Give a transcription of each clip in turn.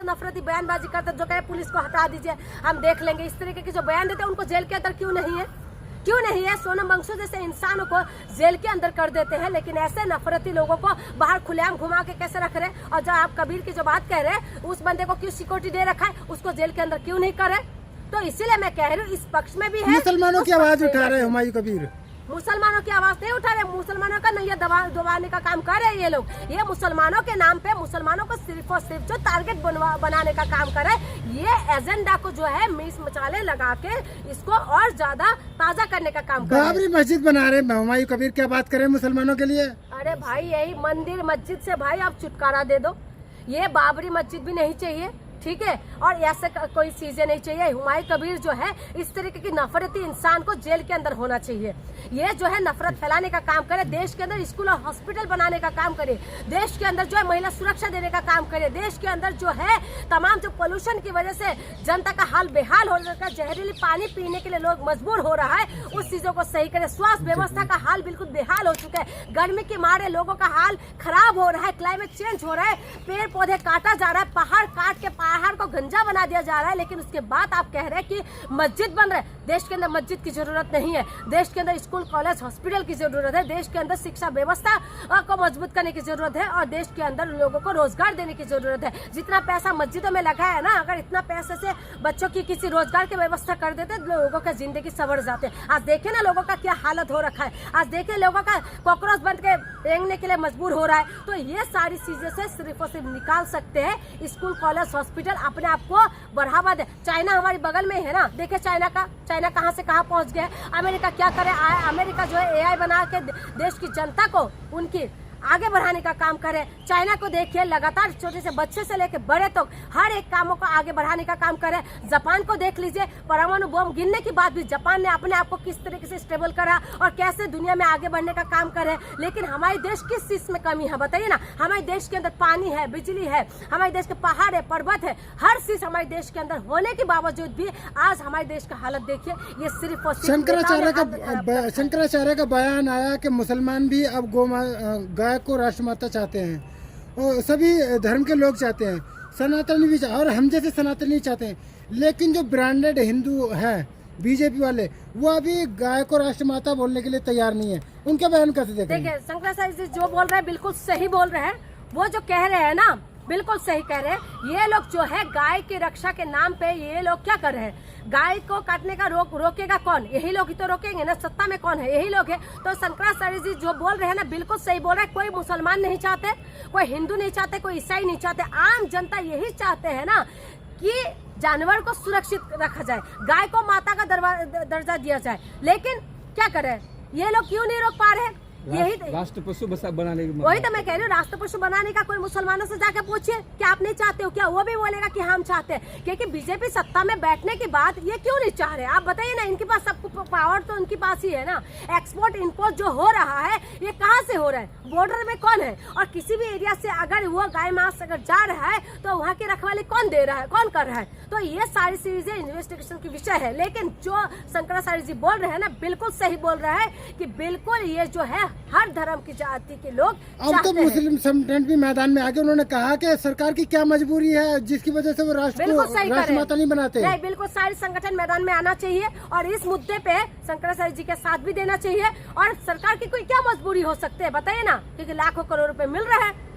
नफरती बयानबाजी करते जो कहे पुलिस को हटा दीजिए, हम देख लेंगे, इस तरीके के जो बयान देते हैं उनको जेल के अंदर क्यों नहीं है? क्यों नहीं है? सोनम वांगचुक जैसे इंसानों को जेल के अंदर कर देते हैं, लेकिन ऐसे नफरती लोगों को बाहर खुलेआम घुमा के कैसे रख रहे? और जो आप कबीर की जो बात कह रहे हैं, उस बंदे को क्यों सिक्योरिटी दे रखा है, उसको जेल के अंदर क्यों नहीं करे? तो इसीलिए मैं कह रही हूँ इस पक्ष में भी है। मुसलमानों की आवाज उठा रहे हुमायूं कबीर, मुसलमानों की आवाज नहीं उठा रहे, मुसलमानों का नहीं दबाने का काम कर रहे हैं ये लोग। ये मुसलमानों के नाम पे मुसलमानों को सिर्फ और सिर्फ जो टारगेट बनाने का काम कर रहे हैं, ये एजेंडा को जो है मीस मचाले लगा के इसको और ज्यादा ताजा करने का काम कर रहे हैं। बाबरी मस्जिद बना रहे हैं हुमायूं कबीर, क्या बात करें मुसलमानों के लिए? अरे भाई यही मंदिर मस्जिद से भाई आप छुटकारा दे दो, ये बाबरी मस्जिद भी नहीं चाहिए, ठीक है, और ऐसे कोई चीजें नहीं चाहिए। हुमायूं कबीर जो है इस तरीके की नफरती इंसान को जेल के अंदर होना चाहिए। ये जो है नफरत फैलाने का काम करे, देश के अंदर स्कूल और हॉस्पिटल बनाने का काम करे, देश के अंदर जो है महिला सुरक्षा देने का काम करे, देश के अंदर जो है तमाम जो पोल्यूशन की वजह से जनता का हाल बेहाल हो रहा है, जहरीली पानी पीने के लिए लोग मजबूर हो रहा है, उस चीजों को सही करे। स्वास्थ्य व्यवस्था का हाल बिल्कुल बेहाल हो चुका है, गर्मी के मारे लोगों का हाल खराब हो रहा है, क्लाइमेट चेंज हो रहा है, पेड़ पौधे काटा जा रहा है, पहाड़ काट के पहाड़ को गंजा बना दिया जा रहा है, लेकिन उसके बाद आप कह रहे हैं कि मस्जिद बन रहा है। देश के अंदर मस्जिद की जरूरत नहीं है, देश के अंदर स्कूल कॉलेज हॉस्पिटल की जरूरत है, देश के अंदर शिक्षा व्यवस्था को मजबूत करने की जरूरत है, और देश के अंदर लोगों को रोजगार देने की जरूरत है। जितना पैसा मस्जिदों में लगा है ना, अगर इतना पैसे से बच्चों की किसी रोजगार की व्यवस्था कर देते तो लोगों का जिंदगी संवर जाते। आज देखे ना लोगों का क्या हालत हो रखा है, आज देखे लोगों का कॉकरोच बन के रेंगने के लिए मजबूर हो रहा है। तो ये सारी चीजें से सिर्फ और सिर्फ निकाल सकते हैं स्कूल कॉलेज हॉस्पिटल, अपने आप को बढ़ावा दे। चाइना हमारे बगल में है ना, देखे चाइना कहां से कहां पहुंच गया है। अमेरिका क्या करे, अमेरिका जो है एआई बना के देश की जनता को उनकी आगे बढ़ाने का काम करे। चाइना को देखिए, लगातार छोटे से बच्चे से लेकर बड़े तक हर एक कामों को आगे बढ़ाने का काम करे। जापान को देख लीजिए, परमाणु बम गिरने के बाद भी जापान ने अपने आप को किस तरीके से स्टेबल करा और कैसे दुनिया में आगे बढ़ने का काम करे। लेकिन हमारे देश किस चीज में कमी है बताइए ना? हमारे देश के अंदर पानी है, बिजली है, हमारे देश के पहाड़ है, पर्वत है, हर चीज हमारे देश के अंदर होने के बावजूद भी आज हमारे देश का हालत देखिए, ये सिर्फ और सिर्फ शंकराचार्य का बयान आया कि मुसलमान भी अब गाय को राष्ट्रमाता चाहते हैं और सभी धर्म के लोग चाहते हैं, सनातनी भी और हम जैसे सनातनी चाहते हैं, लेकिन जो ब्रांडेड हिंदू है बीजेपी वाले, वो अभी गाय को राष्ट्रमाता बोलने के लिए तैयार नहीं है। उनके बयान कैसे देखें? देखिए शंकराचार्य जी जो बोल रहे हैं बिल्कुल सही बोल रहे हैं, वो जो कह रहे हैं ना बिल्कुल सही कह रहे हैं। ये लोग जो है गाय की रक्षा के नाम पे ये लोग क्या कर रहे हैं? गाय को काटने का रोकेगा कौन? यही लोग ही तो रोकेंगे ना, सत्ता में कौन है? यही लोग है। तो शंकराचार्य जी जो बोल रहे हैं ना बिल्कुल सही बोल रहे हैं। कोई मुसलमान नहीं चाहते, कोई हिंदू नहीं चाहते, कोई ईसाई नहीं चाहते, आम जनता यही चाहते हैं ना कि जानवर को सुरक्षित रखा जाए, गाय को माता का दर्जा दिया जाए। लेकिन क्या करे ये लोग, क्यों नहीं रोक पा रहे? यही राष्ट्र पशु बनाने की, वही तो मैं कह रही हूँ, राष्ट्र पशु बनाने का कोई मुसलमानों से जाके पूछिए कि आप नहीं चाहते हो क्या? वो भी बोलेगा कि हम चाहते हैं, क्योंकि बीजेपी सत्ता में बैठने के बाद ये क्यों नहीं चाह रहे? आप बताइए ना, इनके पास सब पावर तो उनके पास ही है ना। एक्सपोर्ट इम्पोर्ट जो हो रहा है ये कहाँ से हो रहा है? बॉर्डर में कौन है? और किसी भी एरिया से अगर वो गाय मांस अगर जा रहा है तो वहाँ की रखवाली कौन दे रहा है, कौन कर रहा है? तो ये सारी चीजें इन्वेस्टिगेशन की विषय है। लेकिन जो शंकराचार्य जी बोल रहे हैं ना बिल्कुल सही बोल रहा है कि बिल्कुल ये जो है हर धर्म की जाति के लोग अब तो मुस्लिम संगठन भी मैदान में आगे, उन्होंने कहा कि सरकार की क्या मजबूरी है जिसकी वजह से वो राष्ट्रमाता नहीं बनाते। नहीं, बिल्कुल सारे संगठन मैदान में आना चाहिए और इस मुद्दे पे शंकराचार्य जी के साथ भी देना चाहिए। और सरकार की कोई क्या मजबूरी हो सकती है बताइए ना, क्योंकि लाखों करोड़ रुपए मिल रहा है,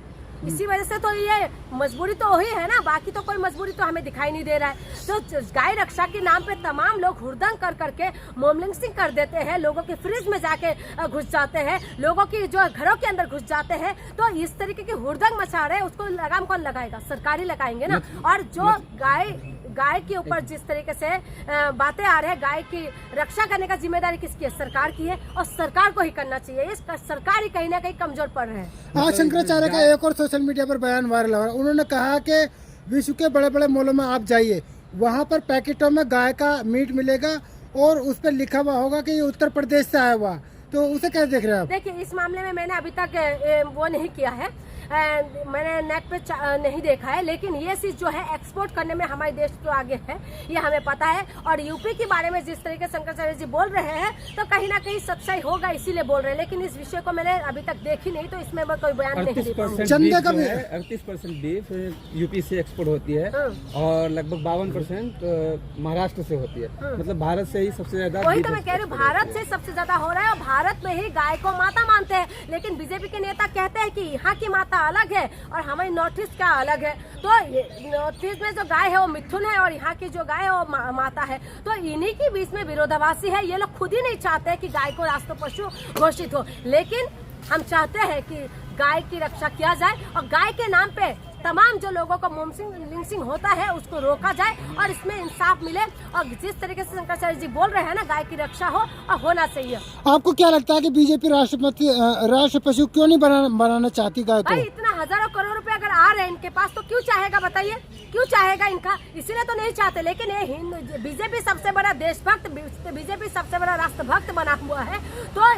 इसी वजह से तो ये मजबूरी तो वही है ना, बाकी तो कोई मजबूरी तो हमें दिखाई नहीं दे रहा है। तो गाय रक्षा के नाम पे तमाम लोग हुड़दंग कर करके मोमलिंसिंग कर देते हैं, लोगों के फ्रिज में जाके घुस जाते हैं, लोगों की जो घरों के अंदर घुस जाते हैं। तो इस तरीके की हुड़दंग मचा रहे हैं, उसको लगाम कौन लगाएगा? सरकारी लगाएंगे ना। और जो गाय के ऊपर जिस तरीके से बातें आ रहे हैं, गाय की रक्षा करने का जिम्मेदारी किसकी है? सरकार की है, और सरकार को ही करना चाहिए। इस सरकार ही कहीं ना कहीं कमजोर पड़ रहे हैं। आज शंकराचार्य का एक और सोशल मीडिया पर बयान वायरल हो रहा है। उन्होंने कहा कि विश्व के बड़े बड़े मॉलों में आप जाइए, वहाँ पर पैकेटों में गाय का मीट मिलेगा और उस पर लिखा हुआ होगा कि ये उत्तर प्रदेश से आया हुआ। तो उसे कैसे देख रहे हैं आप? देखिए इस मामले में मैंने अभी तक वो नहीं किया है, मैंने नेट पे नहीं देखा है, लेकिन ये चीज जो है एक्सपोर्ट करने में हमारे देश तो आगे है, ये हमें पता है। और यूपी के बारे में जिस तरीके से शंकराचार्य जी बोल रहे हैं तो कहीं ना कहीं सच्चाई होगा, इसीलिए बोल रहे हैं, लेकिन इस विषय को मैंने अभी तक देखी नहीं, तो इसमें मैं कोई बयान नहीं दे पाऊंगी। 38% बीफ यूपी से एक्सपोर्ट होती है और लगभग 52% महाराष्ट्र से होती है। मतलब भारत से ही सबसे ज्यादा। वही तो मैं कह रही हूँ, भारत से सबसे ज्यादा हो रहा है और भारत में ही गाय को माता मानते हैं, लेकिन बीजेपी के नेता कहते हैं कि यहाँ की माता अलग है और हमारी नॉर्थ ईस्ट का अलग है। तो नॉर्थ ईस्ट में जो गाय है वो मिथुन है और यहाँ की जो गाय है वो माता है। तो इन्हीं के बीच में विरोधाभासी है। ये लोग खुद ही नहीं चाहते हैं कि गाय को राष्ट्रीय पशु घोषित हो, लेकिन हम चाहते हैं कि गाय की रक्षा किया जाए और गाय के नाम पे तमाम जो लोगों को लिंचिंग होता है उसको रोका जाए और इसमें इंसाफ मिले। और जिस तरीके से शंकराचार्य जी बोल रहे हैं ना, गाय की रक्षा हो और होना चाहिए। आपको क्या लगता है कि बीजेपी राष्ट्र पशु क्यों नहीं बनाना चाहती गाय को? भाई इतना हजारों करोड़ रुपए अगर आ रहे हैं इनके पास तो क्यों चाहेगा, बताइए क्यों चाहेगा इनका? इसीलिए तो नहीं चाहते। लेकिन ये बीजेपी सबसे बड़ा देशभक्त, बीजेपी सबसे बड़ा राष्ट्रभक्त बना हुआ है, तो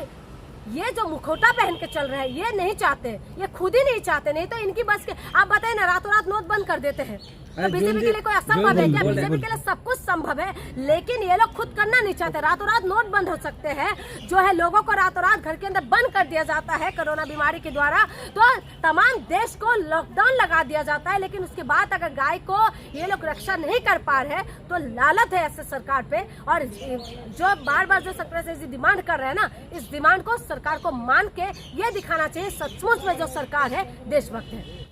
ये जो मुखौटा पहन के चल रहे हैं ये नहीं चाहते, ये खुद ही नहीं चाहते। नहीं तो इनकी बस के, आप बताइए ना, रातों रात नोट बंद कर देते हैं। तो बीजेपी के लिए कोई असंभव है क्या? बीजेपी के लिए सब कुछ संभव है, लेकिन ये लोग खुद करना नहीं चाहते। रातों रात नोट बंद हो सकते हैं, जो है लोगों को रातों रात घर के अंदर बंद कर दिया जाता है कोरोना बीमारी के द्वारा, तो तमाम देश को लॉकडाउन लगा दिया जाता है। लेकिन उसके बाद अगर गाय को ये लोग रक्षा नहीं कर पा रहे तो लालत है ऐसे सरकार पे। और जो बार बार जो शंकराचार्य जी डिमांड कर रहे हैं ना, इस डिमांड को सरकार को मान के ये दिखाना चाहिए सचमुच में जो सरकार है देशभक्त है।